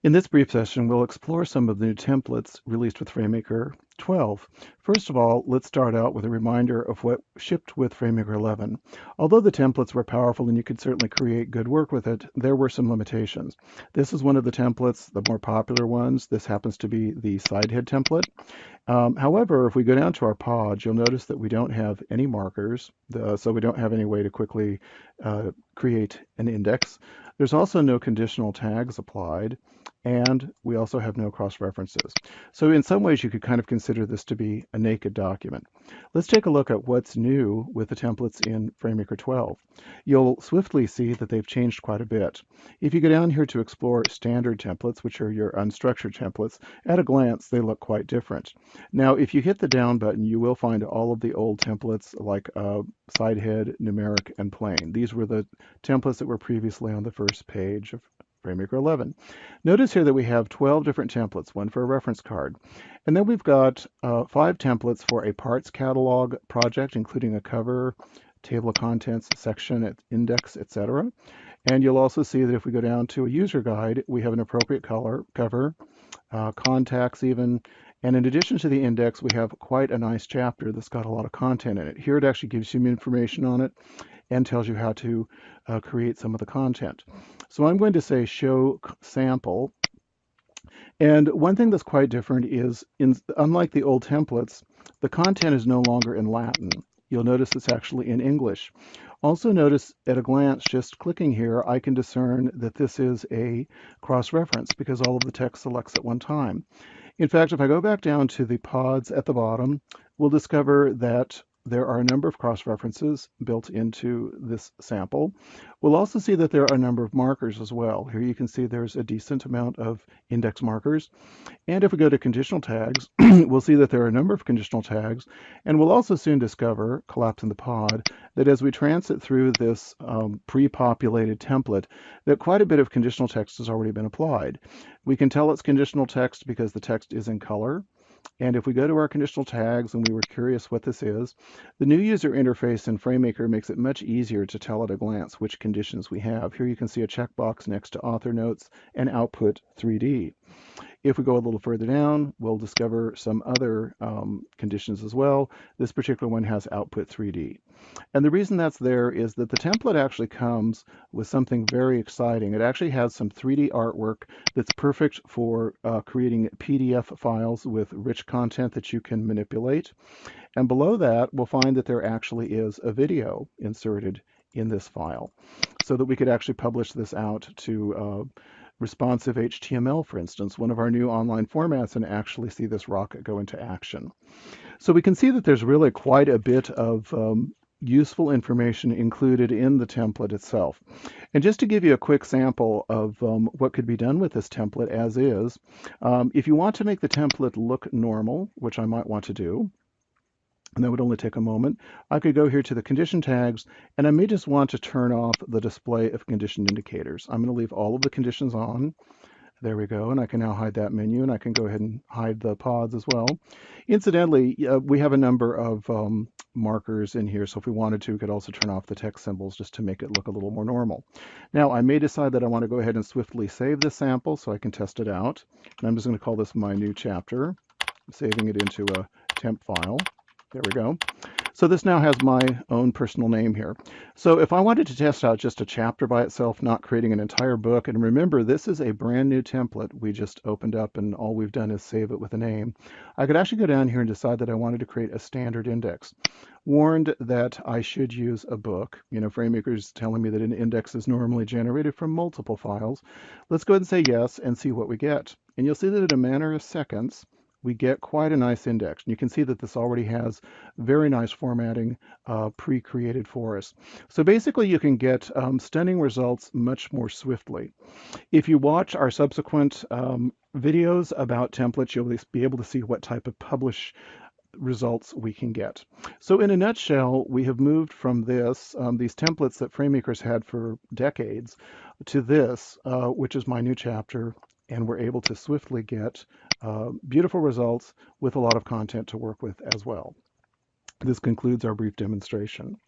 In this brief session, we'll explore some of the new templates released with FrameMaker 12. First of all, let's start out with a reminder of what shipped with FrameMaker 11. Although the templates were powerful and you could certainly create good work with it, there were some limitations. This is one of the templates, the more popular ones. This happens to be the sidehead template. However, if we go down to our pods, you'll notice that we don't have any markers, so we don't have any way to quickly create an index. There's also no conditional tags applied, and we also have no cross-references. So in some ways, you could kind of consider this to be a naked document. Let's take a look at what's new with the templates in FrameMaker 12. You'll swiftly see that they've changed quite a bit. If you go down here to explore standard templates, which are your unstructured templates, at a glance, they look quite different. Now, if you hit the down button, you will find all of the old templates like sidehead, numeric, and plain. These were the templates that were previously on the first page of FrameMaker 11. Notice here that we have 12 different templates, one for a reference card. And then we've got 5 templates for a parts catalog project, including a cover, table of contents, section, index, etc. And you'll also see that if we go down to a user guide, we have an appropriate color, cover, contacts even, and in addition to the index, we have quite a nice chapter that's got a lot of content in it. Here it actually gives you information on it and tells you how to create some of the content. So I'm going to say show sample. And one thing that's quite different is, unlike the old templates, the content is no longer in Latin. You'll notice it's actually in English. Also notice at a glance, just clicking here, I can discern that this is a cross-reference because all of the text selects at one time. In fact, if I go back down to the pods at the bottom, we'll discover that there are a number of cross-references built into this sample. We'll also see that there are a number of markers as well. Here you can see there's a decent amount of index markers. And if we go to conditional tags, we'll see that there are a number of conditional tags. And we'll also soon discover, collapsing the pod, that as we transit through this pre-populated template, that quite a bit of conditional text has already been applied. We can tell it's conditional text because the text is in color. And if we go to our conditional tags and we were curious what this is, the new user interface in FrameMaker makes it much easier to tell at a glance which conditions we have. Here you can see a checkbox next to author notes and output 3D. If we go a little further down, we'll discover some other conditions as well. This particular one has output 3D. And the reason that's there is that the template actually comes with something very exciting. It actually has some 3D artwork that's perfect for creating PDF files with rich content that you can manipulate. And below that, we'll find that there actually is a video inserted in this file so that we could actually publish this out to responsive HTML, for instance, one of our new online formats, and actually see this rocket go into action. So we can see that there's really quite a bit of useful information included in the template itself. And just to give you a quick sample of what could be done with this template as is, if you want to make the template look normal, which I might want to do, and that would only take a moment, I could go here to the condition tags, and I may just want to turn off the display of condition indicators. I'm going to leave all of the conditions on. There we go, and I can now hide that menu, and I can go ahead and hide the pods as well. Incidentally, we have a number of markers in here, so if we wanted to, we could also turn off the text symbols just to make it look a little more normal. Now, I may decide that I want to go ahead and swiftly save this sample so I can test it out, and I'm just going to call this my new chapter. I'm saving it into a temp file. There we go. So this now has my own personal name here. So if I wanted to test out just a chapter by itself, not creating an entire book, and remember, this is a brand new template we just opened up and all we've done is save it with a name, I could actually go down here and decide that I wanted to create a standard index. Warned that I should use a book. You know, FrameMaker's telling me that an index is normally generated from multiple files. Let's go ahead and say yes and see what we get. And you'll see that in a matter of seconds, we get quite a nice index. And you can see that this already has very nice formatting pre-created for us. So basically you can get stunning results much more swiftly. If you watch our subsequent videos about templates, you'll be able to see what type of publish results we can get. So in a nutshell, we have moved from this, these templates that FrameMaker's had for decades, to this, which is my new chapter, and we're able to swiftly get beautiful results with a lot of content to work with as well. This concludes our brief demonstration.